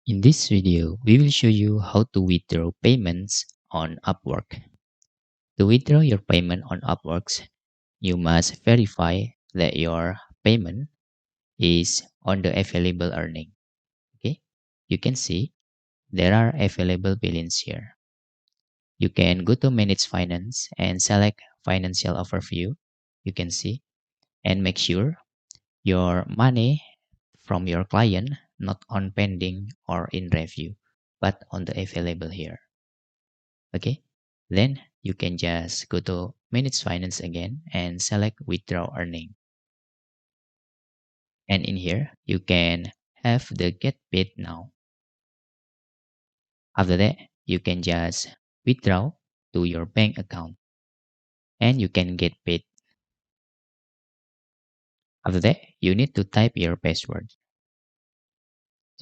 In this video, we will show you how to withdraw payments on Upwork. To withdraw your payment on Upwork, you must verify that your payment is on the available earning. Okay, you can see there are available billings here. You can go to Manage Finance and select Financial Overview. You can see and make sure your money from your client not on pending or in review, but on the available here. Okay, then you can just go to Manage Finance again and select Withdraw Earning. And in here, you can have the Get Paid Now. After that, you can just withdraw to your bank account and you can get paid. After that, you need to type your password.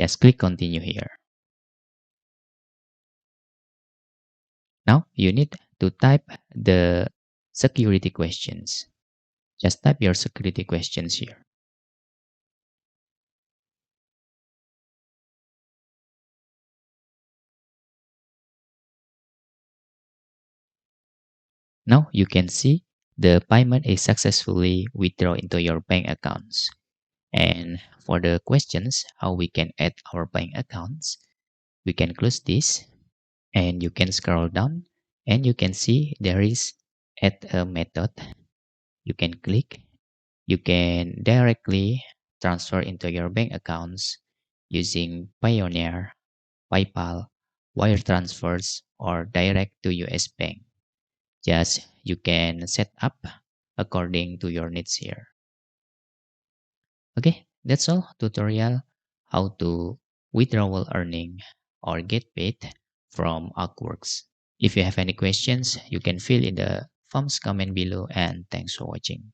Just click Continue here. Now, you need to type the security questions. Just type your security questions here. Now you can see the payment is successfully withdrawn into your bank accounts. And for the questions, how we can add our bank accounts, we can close this and you can scroll down and you can see there is add a method. You can click. You can directly transfer into your bank accounts using Payoneer, PayPal, wire transfers, or direct to US Bank. Just you can set up according to your needs here. Okay, that's all tutorial how to withdrawal earning or get paid from Upworks. If you have any questions, you can fill in the forms comment below and thanks for watching.